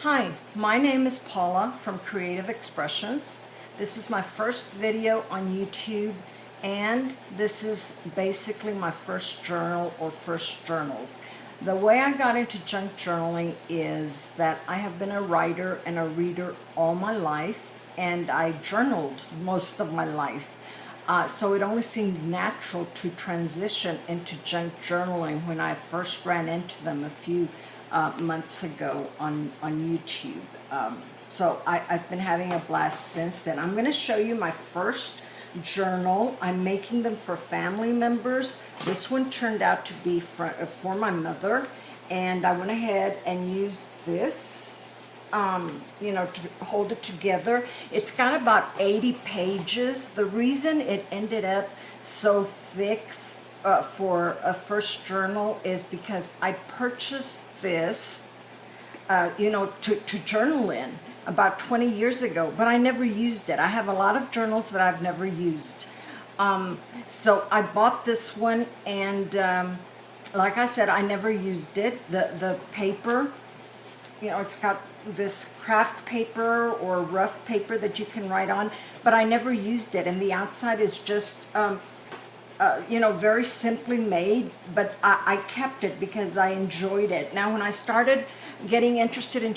Hi, my name is Paula from Creative Expressions. This is my first video on YouTube, and this is basically my first journal or first journals. The way I got into junk journaling is that I have been a writer and a reader all my life, and I journaled most of my life. So it only seemed natural to transition into junk journaling when I first ran into them a few months ago on YouTube. So I've been having a blast since then. I'm going to show you my first journal. I'm making them for family members. This one turned out to be for my mother, and I went ahead and used this to hold it together. It's got about 80 pages. The reason it ended up so thick for a first journal is because I purchased this, to journal in about 20 years ago, but I never used it. I have a lot of journals that I've never used. So I bought this one, and like I said, I never used it. The paper, it's got this craft paper or rough paper that you can write on, but I never used it. And the outside is just, very simply made, but I kept it because I enjoyed it. Now, when I started getting interested in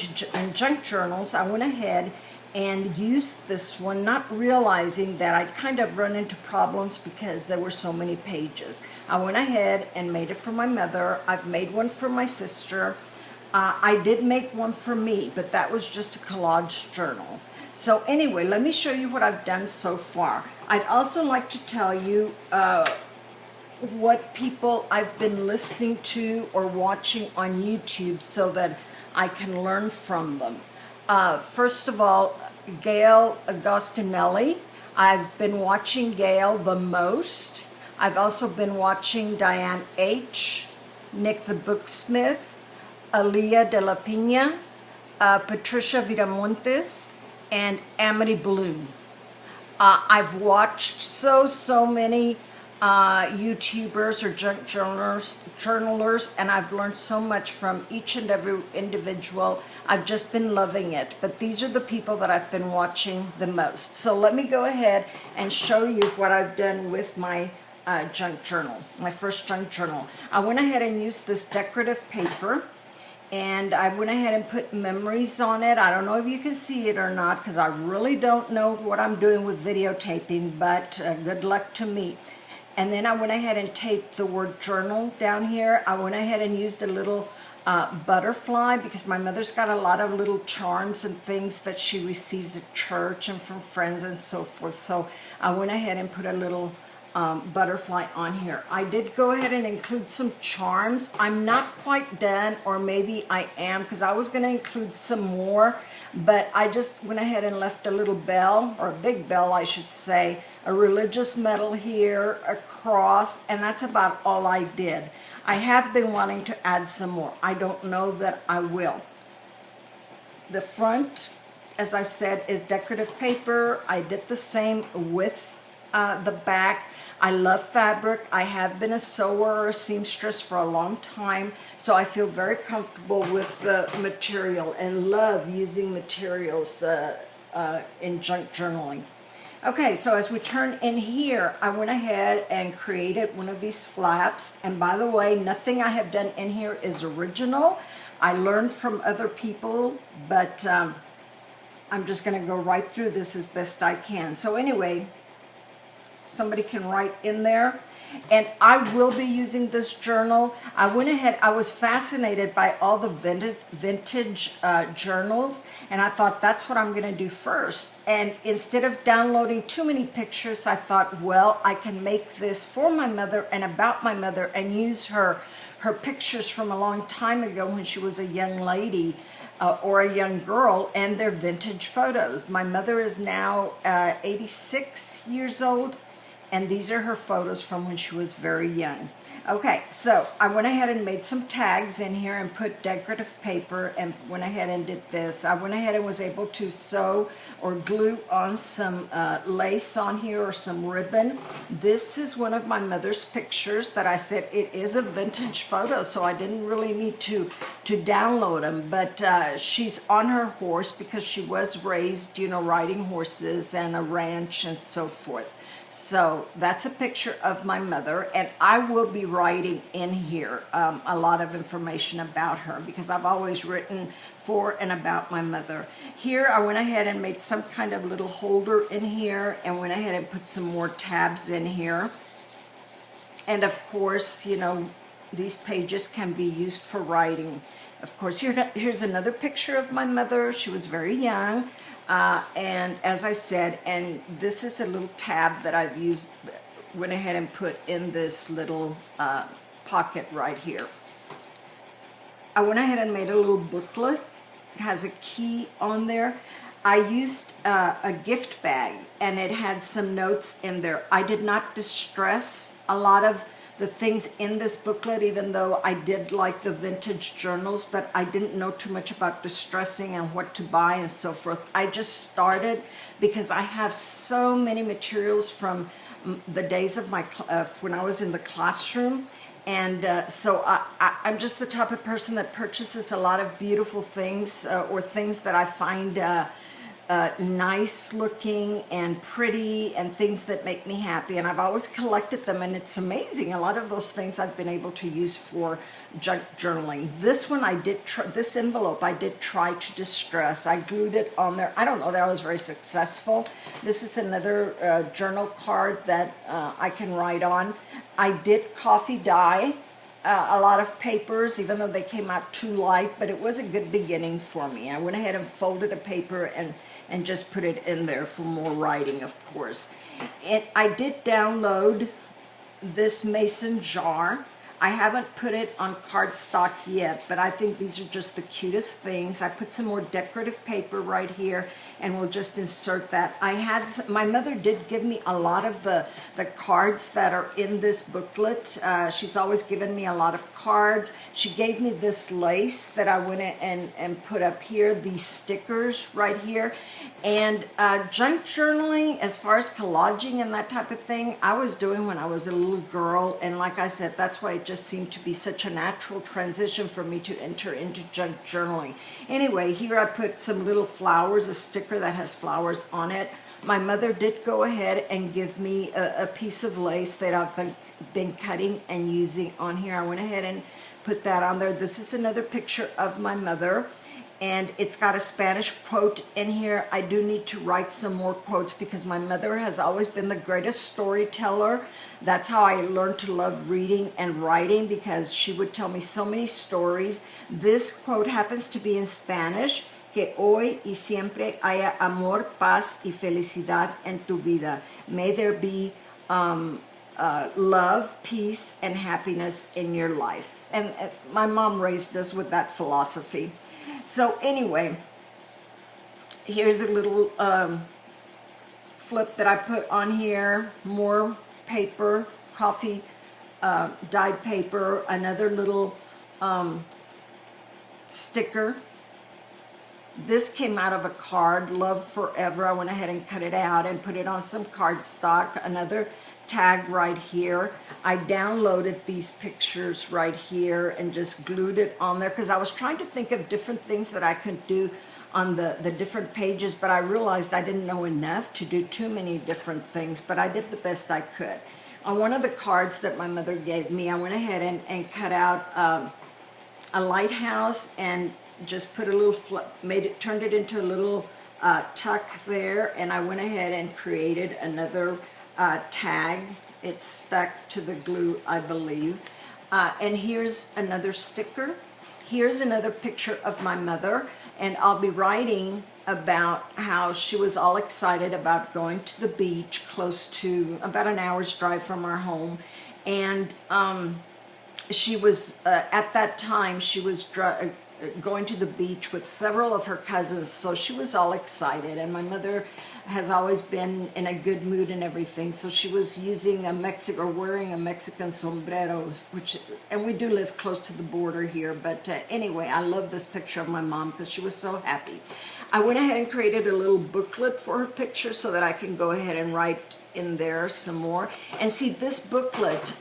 junk journals, I went ahead and used this one, not realizing that I'd kind of run into problems because there were so many pages. I went ahead and made it for my mother. I've made one for my sister. I did make one for me, but that was just a collage journal. So anyway, let me show you what I've done so far. I'd also like to tell you what people I've been listening to or watching on YouTube so that I can learn from them. First of all, Gail Agostinelli. I've been watching Gail the most. I've also been watching Diane H., Nick the Booksmith, Aaliyah de la Pina, Patricia Viramontes, and Amity Bloom. I've watched so many YouTubers or junk journalers, and I've learned so much from each and every individual. I've just been loving it. But these are the people that I've been watching the most. So let me go ahead and show you what I've done with my junk journal, my first junk journal. I went ahead and used this decorative paper, and I went ahead and put memories on it. I don't know if you can see it or not, because I really don't know what I'm doing with videotaping, but good luck to me. And then I went ahead and taped the word journal down here. I went ahead and used a little butterfly, because my mother's got a lot of little charms and things that she receives at church and from friends and so forth. So I went ahead and put a little butterfly on here. I did go ahead and include some charms. I'm not quite done, or maybe I am, because I was going to include some more, but I just went ahead and left a little bell, or a big bell I should say, a religious medal here, a cross, and that's about all I did. I have been wanting to add some more. I don't know that I will. The front, as I said, is decorative paper. I did the same with the back. I love fabric. I have been a sewer or a seamstress for a long time, so I feel very comfortable with the material and love using materials in junk journaling. Okay, so as we turn in here, I went ahead and created one of these flaps. And by the way, nothing I have done in here is original. I learned from other people, but I'm just going to go right through this as best I can. So anyway, somebody can write in there, and I will be using this journal. I went ahead, I was fascinated by all the vintage journals, and I thought that's what I'm going to do first. And instead of downloading too many pictures, I thought, well, I can make this for my mother and about my mother and use her pictures from a long time ago when she was a young lady or a young girl, and they're vintage photos. My mother is now 86 years old, and these are her photos from when she was very young. Okay, so I went ahead and made some tags in here and put decorative paper, and went ahead and did this. I went ahead and was able to sew or glue on some lace on here or some ribbon. This is one of my mother's pictures that I said it is a vintage photo, so I didn't really need to to download them, but she's on her horse because she was raised, you know, riding horses and a ranch and so forth. So that's a picture of my mother, and I will be writing in here a lot of information about her because I've always written for and about my mother. Here I went ahead and made some kind of little holder in here and went ahead and put some more tabs in here. And of course, you know, these pages can be used for writing. Of course, here's another picture of my mother. She was very young. And as I said, and this is a little tab that I've used, went ahead and put in this little pocket right here. I went ahead and made a little booklet. It has a key on there. I used a gift bag and it had some notes in there. I did not distress a lot of the things in this booklet, even though I did like the vintage journals, but I didn't know too much about distressing and what to buy and so forth. I just started because I have so many materials from the days of my when I was in the classroom, and so I'm just the type of person that purchases a lot of beautiful things or things that I find nice looking and pretty and things that make me happy, and I've always collected them, and it's amazing. A lot of those things I've been able to use for junk journaling. This one I did this envelope I did try to distress. I glued it on there. I don't know that I was very successful. This is another journal card that I can write on. I did coffee dye a lot of papers, even though they came out too light, but it was a good beginning for me. I went ahead and folded a paper and just put it in there for more writing, of course. And I did download this mason jar. I haven't put it on cardstock yet, but I think these are just the cutest things. I put some more decorative paper right here, and we'll just insert that. My mother did give me a lot of the cards that are in this booklet. She's always given me a lot of cards. She gave me this lace that I went in and put up here, these stickers right here. And junk journaling, as far as collaging and that type of thing, I was doing when I was a little girl, and like I said, that's why it just seemed to be such a natural transition for me to enter into junk journaling. Anyway, here I put some little flowers, a sticker that has flowers on it. My mother did go ahead and give me a piece of lace that I've been cutting and using on here. I went ahead and put that on there. This is another picture of my mother, and it's got a Spanish quote in here. I do need to write some more quotes because my mother has always been the greatest storyteller. That's how I learned to love reading and writing, because she would tell me so many stories. This quote happens to be in Spanish: que hoy y siempre haya amor, paz y felicidad en tu vida. May there be love, peace, and happiness in your life. And my mom raised us with that philosophy. So anyway, here's a little flip that I put on here, more paper, coffee dyed paper, another little sticker. This came out of a card, Love Forever. I went ahead and cut it out and put it on some cardstock. Another tag right here. I downloaded these pictures right here and just glued it on there because I was trying to think of different things that I could do on the different pages, but I realized I didn't know enough to do too many different things, but I did the best I could. On one of the cards that my mother gave me, I went ahead and cut out a lighthouse and just put a little turned it into a little tuck there, and I went ahead and created another tag. It's stuck to the glue, I believe. And here's another sticker. Here's another picture of my mother, and I'll be writing about how she was all excited about going to the beach close to about an hour's drive from our home. And she was, at that time, she was going to the beach with several of her cousins, so she was all excited. And my mother has always been in a good mood and everything, so she was using wearing a Mexican sombrero, and we do live close to the border here. But anyway, I love this picture of my mom because she was so happy. I went ahead and created a little booklet for her picture so that I can go ahead and write in there some more. And see, this booklet,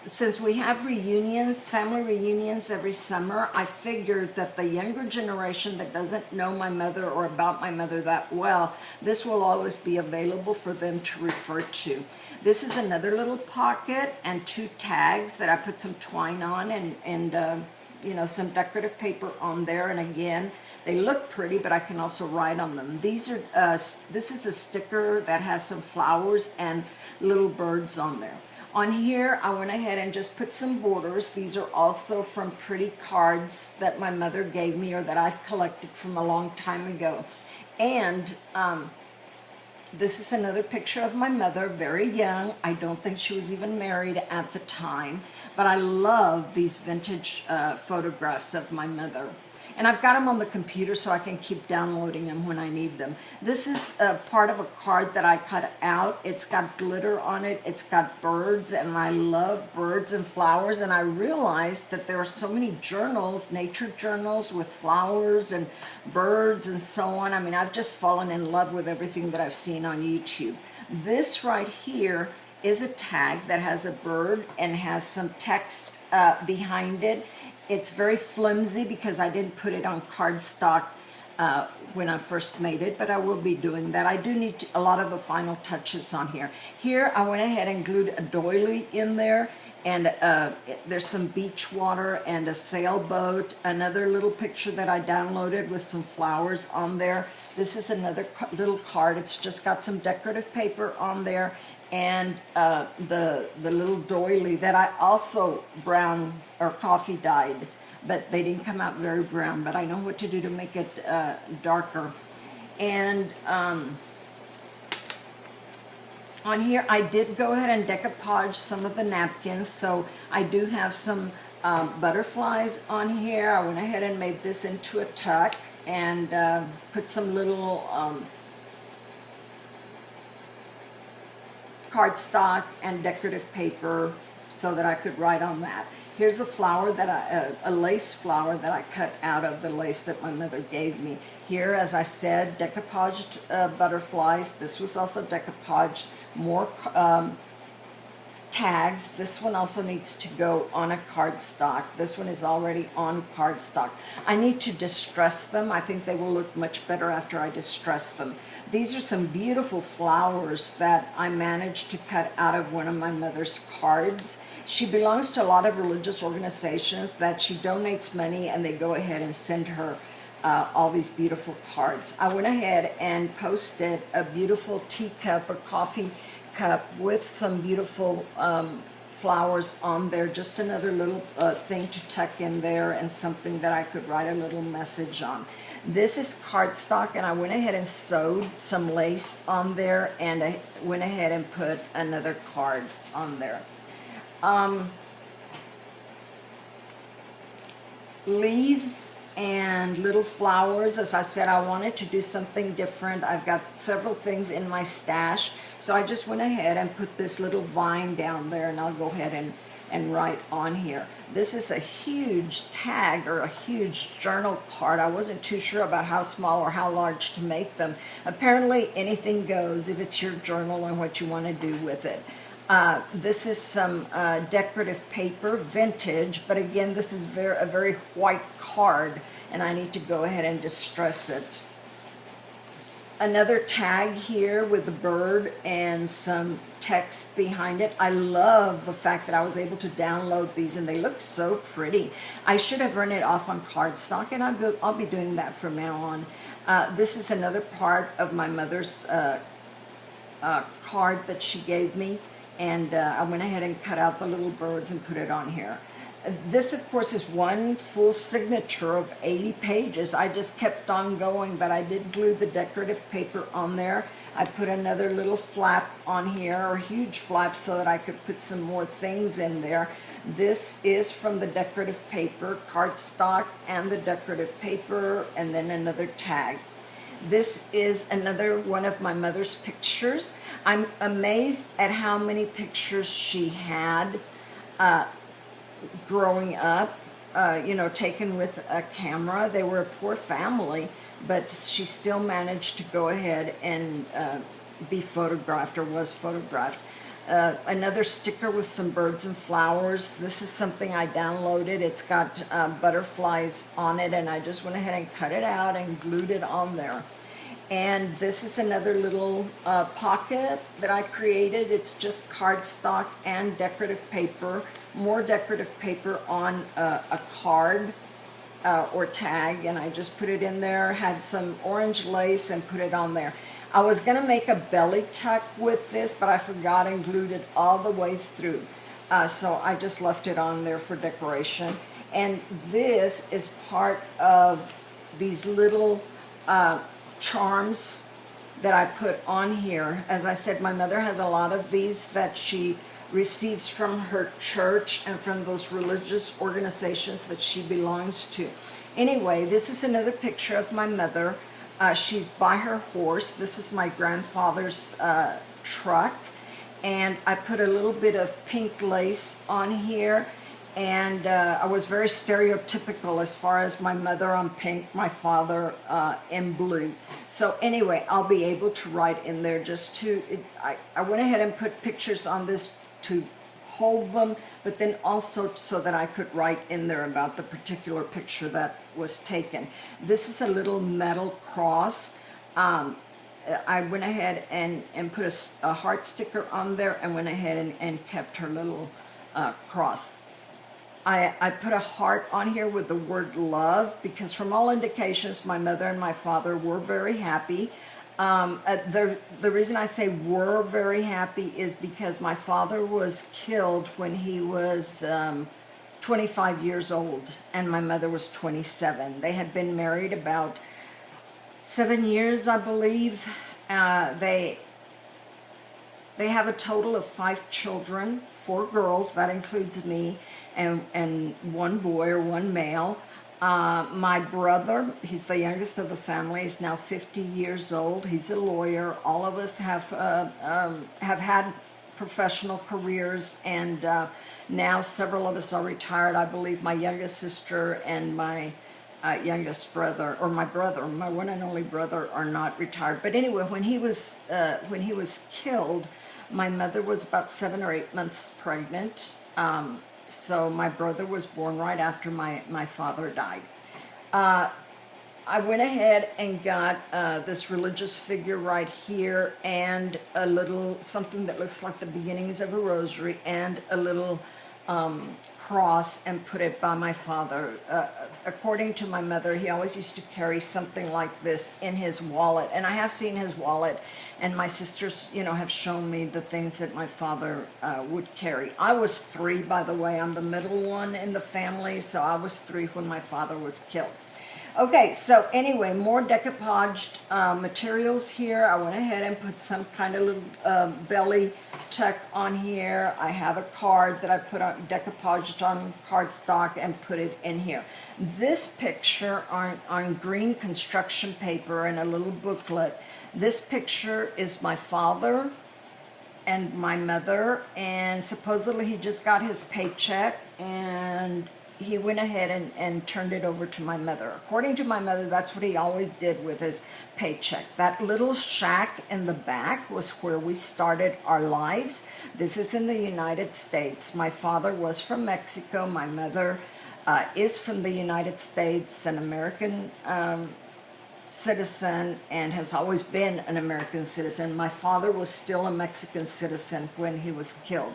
since we have reunions, family reunions every summer, I figured that the younger generation that doesn't know my mother or about my mother that well, this will always be available for them to refer to. This is another little pocket and 2 tags that I put some twine on and you know, some decorative paper on there. And again, they look pretty, but I can also write on them. These are, this is a sticker that has some flowers and little birds on there. On here, I went ahead and just put some borders. These are also from pretty cards that my mother gave me or that I've collected from a long time ago. And this is another picture of my mother, very young. I don't think she was even married at the time, but I love these vintage photographs of my mother. And I've got them on the computer so I can keep downloading them when I need them. This is part of a card that I cut out. It's got glitter on it. It's got birds, and I love birds and flowers. And I realized that there are so many journals, nature journals with flowers and birds and so on. I mean, I've just fallen in love with everything that I've seen on YouTube. This right here is a tag that has a bird and has some text behind it. It's very flimsy because I didn't put it on cardstock when I first made it, but I will be doing that. I do need a lot of the final touches on here. Here I went ahead and glued a doily in there, and there's some beach water and a sailboat, another little picture that I downloaded with some flowers on there. This is another little card. It's just got some decorative paper on there, and the little doily that I also brown or coffee dyed, but they didn't come out very brown, but I know what to do to make it darker. And on here I did go ahead and decoupage some of the napkins, so I do have some butterflies on here. I went ahead and made this into a tuck and put some little cardstock and decorative paper so that I could write on that. Here's a flower that a lace flower that I cut out of the lace that my mother gave me. Here, as I said, decoupaged butterflies. This was also decoupaged. More tags. This one also needs to go on a cardstock. This one is already on cardstock. I need to distress them. I think they will look much better after I distress them. These are some beautiful flowers that I managed to cut out of one of my mother's cards. She belongs to a lot of religious organizations that she donates money, and they go ahead and send her all these beautiful cards. I went ahead and posted a beautiful teacup or coffee cup with some beautiful flowers on there. Just another little thing to tuck in there and something that I could write a little message on. This is cardstock, and I went ahead and sewed some lace on there, and I went ahead and put another card on there. Leaves and little flowers. As I said, I wanted to do something different. I've got several things in my stash, so I just went ahead and put this little vine down there, and I'll go ahead and write on here. This is a huge tag or a huge journal card. I wasn't too sure about how small or how large to make them. Apparently anything goes if it's your journal and what you want to do with it. This is some decorative paper, vintage, but again, this is a very white card, and I need to go ahead and distress it. Another tag here with the bird and some text behind it. I love the fact that I was able to download these, and they look so pretty. I should have run it off on cardstock, and I'll be doing that from now on. This is another part of my mother's card that she gave me, and I went ahead and cut out the little birds and put it on here. This, of course, is one full signature of 80 pages. I just kept on going, but I did glue the decorative paper on there. I put another little flap on here, or huge flap, so that I could put some more things in there. This is from the decorative paper, cardstock, and the decorative paper, and then another tag. This is another one of my mother's pictures. I'm amazed at how many pictures she had growing up, you know, taken with a camera. They were a poor family, but she still managed to go ahead and be photographed, or was photographed. another sticker with some birds and flowers. This is something I downloaded. It's got butterflies on it, and I just went ahead and cut it out and glued it on there. And this is another little pocket that I created. It's just cardstock and decorative paper, more decorative paper on a card or tag, and I just put it in there, had some orange lace and put it on there. I was gonna make a belly tuck with this, but I forgot and glued it all the way through. So I just left it on there for decoration. And this is part of these little charms that I put on here. As I said, my mother has a lot of these that she receives from her church and from those religious organizations that she belongs to. Anyway, this is another picture of my mother. She's by her horse. This is my grandfather's truck. And I put a little bit of pink lace on here. And I was very stereotypical as far as my mother on pink, my father in blue. So anyway, I'll be able to write in there just to, I went ahead and put pictures on this to hold them, but then also so that I could write in there about the particular picture that was taken. This is a little metal cross. I went ahead and put a heart sticker on there and went ahead and kept her little cross. I put a heart on here with the word love because from all indications my mother and my father were very happy. The reason I say were very happy is because my father was killed when he was 25 years old and my mother was 27. They had been married about 7 years, I believe. They have a total of 5 children, 4 girls, that includes me, and 1 boy or 1 male. My brother, he's the youngest of the family, is now 50 years old. He's a lawyer. All of us have had professional careers, and now several of us are retired. I believe my youngest sister and my youngest brother, or my brother, my one and only brother, are not retired. But anyway, when he was killed, my mother was about 7 or 8 months pregnant. So my brother was born right after my father died. I went ahead and got this religious figure right here and a little something that looks like the beginnings of a rosary and a little cross and put it by my father. According to my mother, he always used to carry something like this in his wallet, and I have seen his wallet, and my sisters, have shown me the things that my father would carry. I was 3, by the way. I'm the middle one in the family, so I was 3 when my father was killed. Okay, so anyway, more decoupaged materials here. I went ahead and put some kind of little belly tuck on here. I have a card that I put on decoupaged on cardstock and put it in here. This picture on green construction paper and a little booklet. This picture is my father and my mother, and supposedly he just got his paycheck and he went ahead and turned it over to my mother. According to my mother, that's what he always did with his paycheck. That little shack in the back was where we started our lives. This is in the United States. My father was from Mexico. My mother is from the United States, an American citizen, and has always been an American citizen. My father was still a Mexican citizen when he was killed.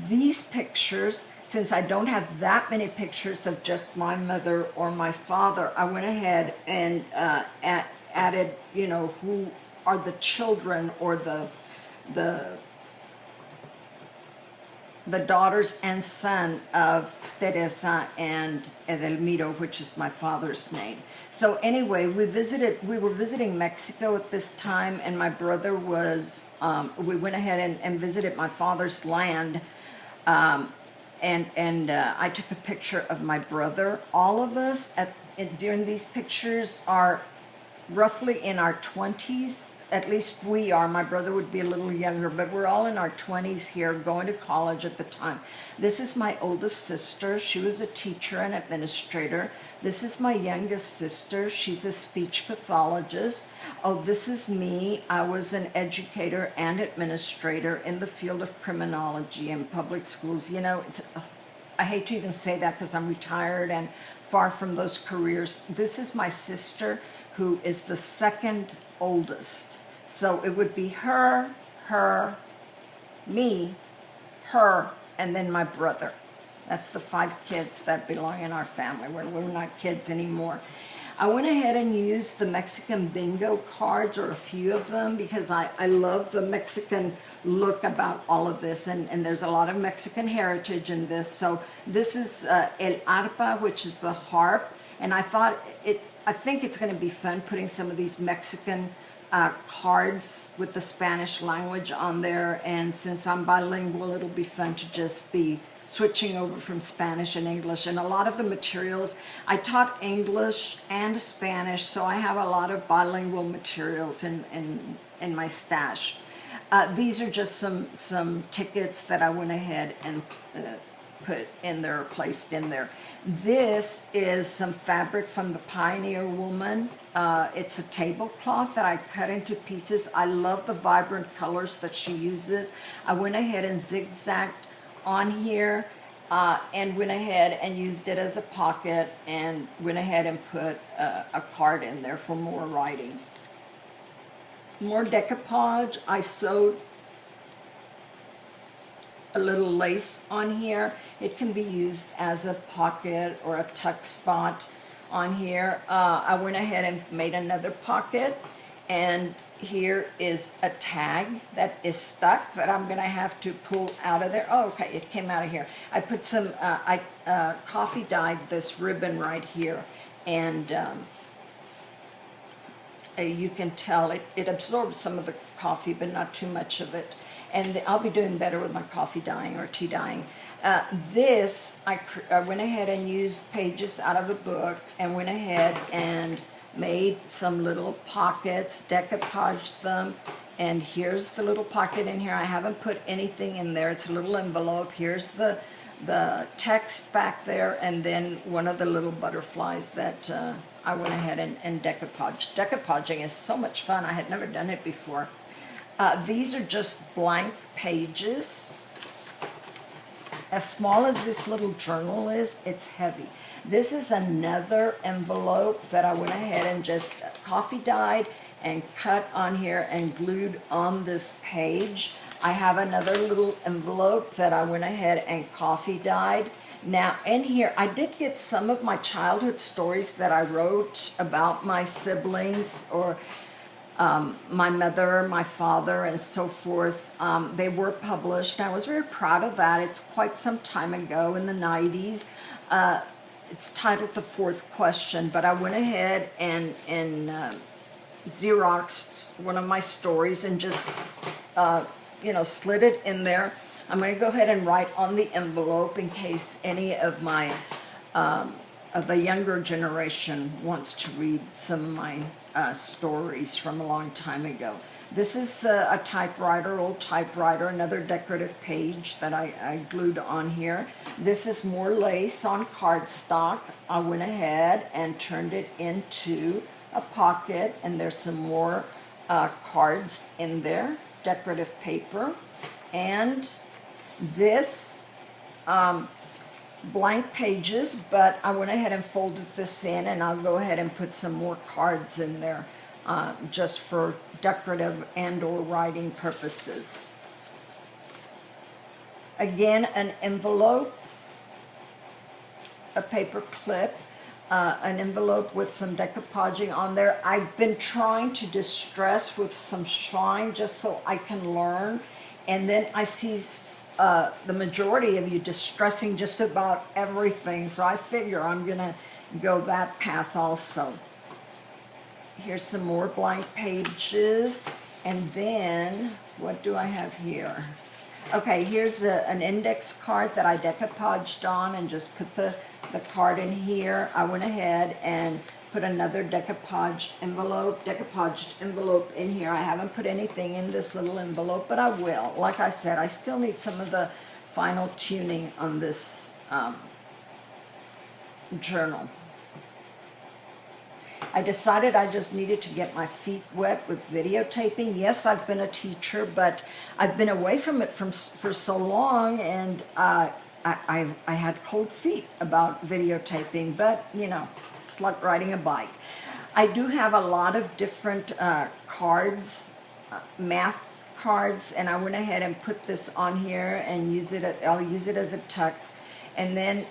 These pictures, since I don't have that many pictures of just my mother or my father, I went ahead and added, who are the children or the daughters and son of Teresa and Edelmiro, which is my father's name. So anyway, we were visiting Mexico at this time, and my brother was, we went ahead and visited my father's land, and I took a picture of my brother. All of us during these pictures are roughly in our 20s. at least we are. My brother would be a little younger, but we're all in our 20s here, going to college at the time. This is my oldest sister. She was a teacher and administrator. This is my youngest sister. She's a speech pathologist. Oh, this is me. I was an educator and administrator in the field of criminology in public schools. You know, I hate to even say that because I'm retired and far from those careers. This is my sister, who is the second oldest. So it would be her, me, her, and then my brother. That's the 5 kids that belong in our family. We're not kids anymore. I went ahead and used the Mexican bingo cards, or a few of them, because I love the Mexican look about all of this, and there's a lot of Mexican heritage in this. So this is el arpa, which is the harp, and I think it's going to be fun putting some of these Mexican cards with the Spanish language on there, and since I'm bilingual, it'll be fun to just be switching over from Spanish and English. And a lot of the materials, I taught English and Spanish, so I have a lot of bilingual materials in my stash. These are just some tickets that I went ahead and put in there, placed in there. This is some fabric from the Pioneer Woman. It's a tablecloth that I cut into pieces. I love the vibrant colors that she uses. I went ahead and zigzagged on here and went ahead and used it as a pocket, and went ahead and put a card in there for more writing. More decoupage. I sewed a little lace on here. It can be used as a pocket or a tuck spot on here. I went ahead and made another pocket, and here is a tag that is stuck that I'm gonna have to pull out of there. Oh, okay, it came out of here. I put some, I coffee dyed this ribbon right here, and you can tell it absorbs some of the coffee, but not too much of it. And I'll be doing better with my coffee dyeing or tea dyeing. This, I went ahead and used pages out of a book, and went ahead and made some little pockets, decoupaged them, and here's the little pocket in here. I haven't put anything in there. It's a little envelope. Here's the text back there, and then one of the little butterflies that I went ahead and decoupaged. Decoupaging is so much fun. I had never done it before. These are just blank pages. As small as this little journal is, it's heavy. This is another envelope that I went ahead and just coffee dyed and cut on here and glued on this page. I have another little envelope that I went ahead and coffee dyed. Now in here, I did get some of my childhood stories that I wrote about my siblings, or my mother, my father, and so forth. They were published. I was very proud of that. It's quite some time ago, in the 90s. It's titled The Fourth Question, but I went ahead and Xeroxed one of my stories and just, slid it in there. I'm going to go ahead and write on the envelope in case any of my, of the younger generation wants to read some of my stories from a long time ago. This is a typewriter, old typewriter, another decorative page that I glued on here. This is more lace on cardstock. I went ahead and turned it into a pocket, and there's some more cards in there, decorative paper. And this, blank pages, but I went ahead and folded this in, and I'll go ahead and put some more cards in there just for decorative and or writing purposes. Again, an envelope, a paper clip, an envelope with some decoupaging on there. I've been trying to distress with some shine just so I can learn. And then I see the majority of you distressing just about everything, so I figure I'm gonna go that path also. Here's some more blank pages, and then what do I have here? Okay, here's an index card that I decoupaged on and just put the card in here. I went ahead and put another decoupaged envelope in here. I haven't put anything in this little envelope, but I will. Like I said, I still need some of the final tuning on this journal. I decided I just needed to get my feet wet with videotaping. Yes, I've been a teacher, but I've been away from it for so long, and I had cold feet about videotaping, but you know, it's like riding a bike. I do have a lot of different cards, math cards, and I went ahead and put this on here and I'll use it as a tuck. And then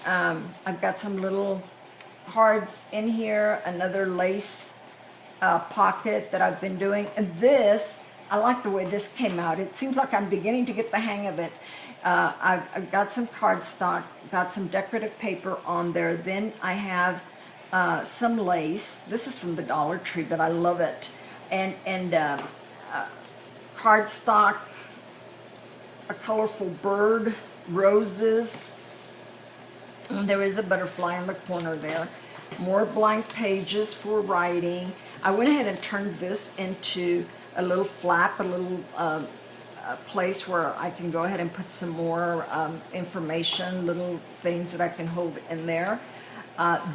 I've got some little cards in here, another lace pocket that I've been doing. And this, I like the way this came out. It seems like I'm beginning to get the hang of it. I've got some cardstock, got some decorative paper on there. Then I have some lace. This is from the Dollar Tree, but I love it. And cardstock, a colorful bird, roses. There is a butterfly in the corner there. More blank pages for writing. I went ahead and turned this into a little flap, a little place where I can go ahead and put some more information, little things that I can hold in there.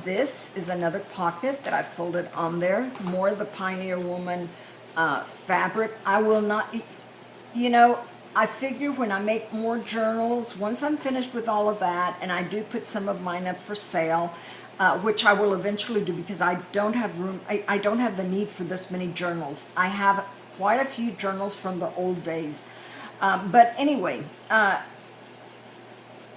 This is another pocket that I folded on there. More of the Pioneer Woman fabric. I will not, you know, I figure when I make more journals, once I'm finished with all of that, and I do put some of mine up for sale, which I will eventually do because I don't have room, I don't have the need for this many journals. I have quite a few journals from the old days. But anyway,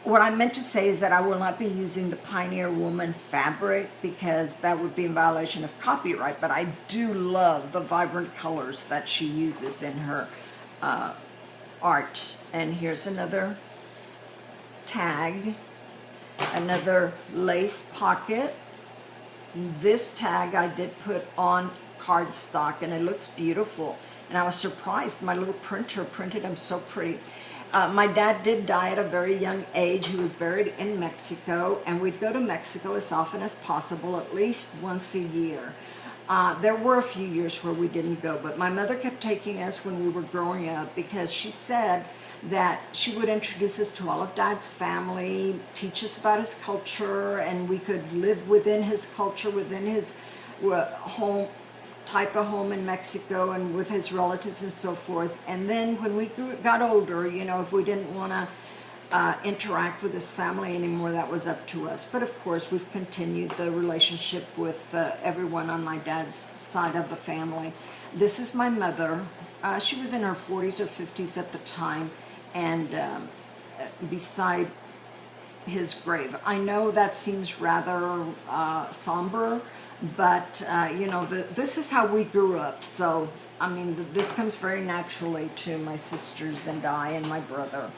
what I meant to say is that I will not be using the Pioneer Woman fabric because that would be in violation of copyright, but I do love the vibrant colors that she uses in her art. And here's another tag, another lace pocket. This tag I did put on cardstock and it looks beautiful. And I was surprised, my little printer printed them so pretty. My dad did die at a very young age. He was buried in Mexico, and we'd go to Mexico as often as possible, at least once a year. There were a few years where we didn't go, but my mother kept taking us when we were growing up because she said that she would introduce us to all of Dad's family, teach us about his culture, and we could live within his culture, within his home, type of home in Mexico and with his relatives and so forth. And then when we got older, you know, if we didn't want to interact with his family anymore, that was up to us. But of course, we've continued the relationship with everyone on my dad's side of the family. This is my mother. She was in her 40s or 50s at the time, and beside his grave. I know that seems rather somber, but you know, this is how we grew up. So I mean, this comes very naturally to my sisters and I and my brother.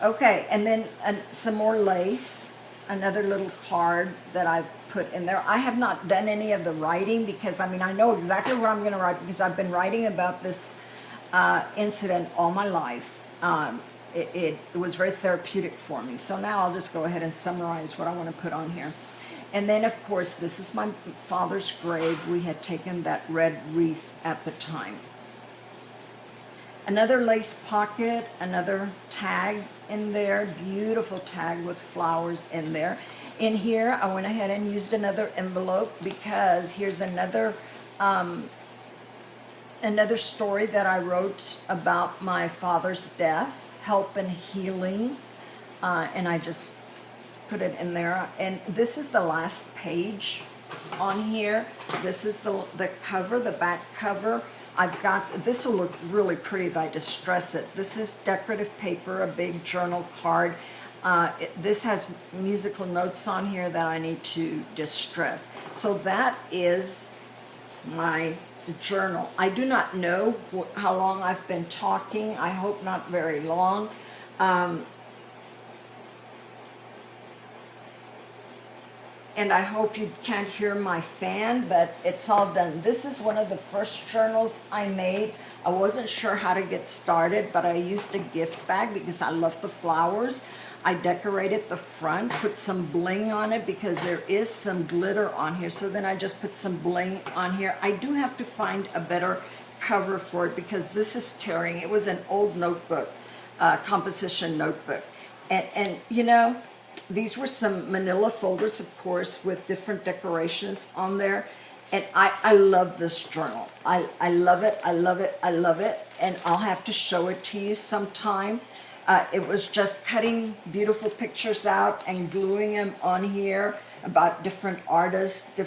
Okay, and then some more lace, another little card that I've put in there. I have not done any of the writing because, I mean, I know exactly what I'm going to write because I've been writing about this incident all my life. It was very therapeutic for me. So now I'll just go ahead and summarize what I want to put on here. And then, of course, this is my father's grave. We had taken that red wreath at the time. Another lace pocket, another tag in there, beautiful tag with flowers in there. In here, I went ahead and used another envelope because here's another story that I wrote about my father's death, help and healing, and I just put it in there. And this is the last page on here. This is the cover, the back cover. I've got, this will look really pretty if I distress it. This is decorative paper, a big journal card. This has musical notes on here that I need to distress. So that is my journal. I do not know how long I've been talking. I hope not very long. And I hope you can't hear my fan, but it's all done. This is one of the first journals I made. I wasn't sure how to get started, but I used a gift bag because I love the flowers. I decorated the front, put some bling on it because there is some glitter on here. So then I just put some bling on here. I do have to find a better cover for it because this is tearing. It was an old notebook, composition notebook. And you know, these were some manila folders, of course, with different decorations on there. And I love this journal. I love it, I love it, I love it. And I'll have to show it to you sometime. It was just cutting beautiful pictures out and gluing them on here about different artists.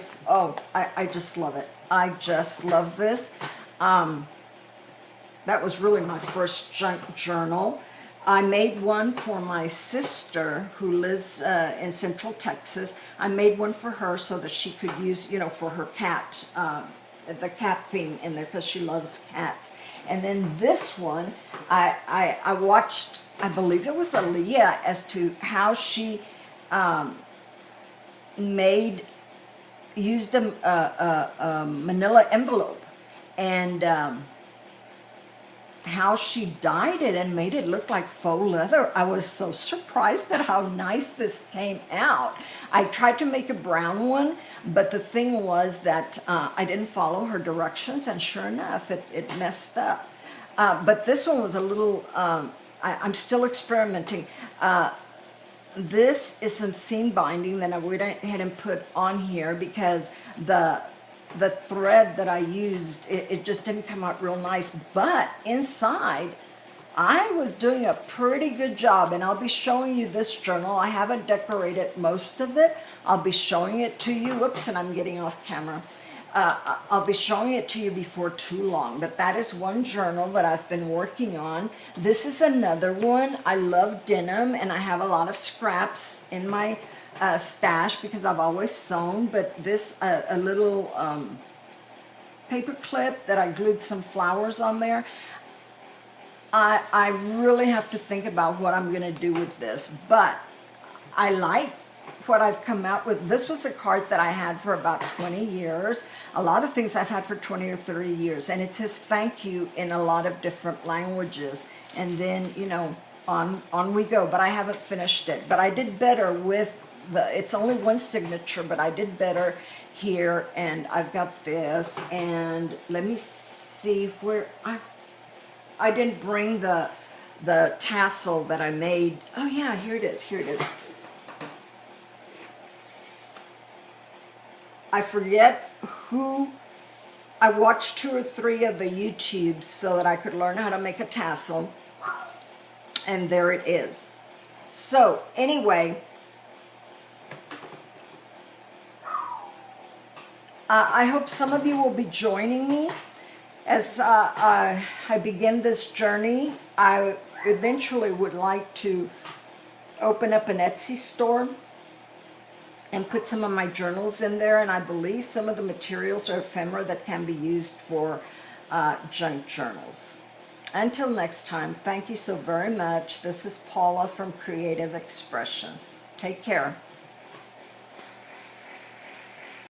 I just love it. I just love this. That was really my first junk journal. I made one for my sister who lives in Central Texas. I made one for her so that she could use, you know, for her cat, the cat theme in there because she loves cats. And then this one, I watched, I believe it was Aaliyah, as to how she used a manila envelope and how she dyed it and made it look like faux leather. I was so surprised at how nice this came out. I tried to make a brown one, but the thing was that I didn't follow her directions, and sure enough, it messed up. But this one was a little, I'm still experimenting. This is some seam binding that I went ahead and put on here because the thread that I used, it just didn't come out real nice. But inside, I was doing a pretty good job, and I'll be showing you this journal. I haven't decorated most of it. I'll be showing it to you. Oops, and I'm getting off camera. I'll be showing it to you before too long, but that is one journal that I've been working on. This is another one. I love denim, and I have a lot of scraps in my stash because I've always sewn, but this, a little paper clip that I glued some flowers on there. I really have to think about what I'm going to do with this, but I like what I've come out with. This was a card that I had for about 20 years. A lot of things I've had for 20 or 30 years, and it says thank you in a lot of different languages. And then, you know, on we go, but I haven't finished it. But I did better with it's only one signature, but I did better here. And I've got this, and let me see where I didn't bring the tassel that I made. Oh yeah, here it is, here it is. I forget who, I watched 2 or 3 of the YouTubes so that I could learn how to make a tassel, and there it is. So anyway, I hope some of you will be joining me as I begin this journey. I eventually would like to open up an Etsy store and put some of my journals in there, and I believe some of the materials are ephemera that can be used for junk journals. Until next time, thank you so very much. This is Paula from Creative Expressions. Take care.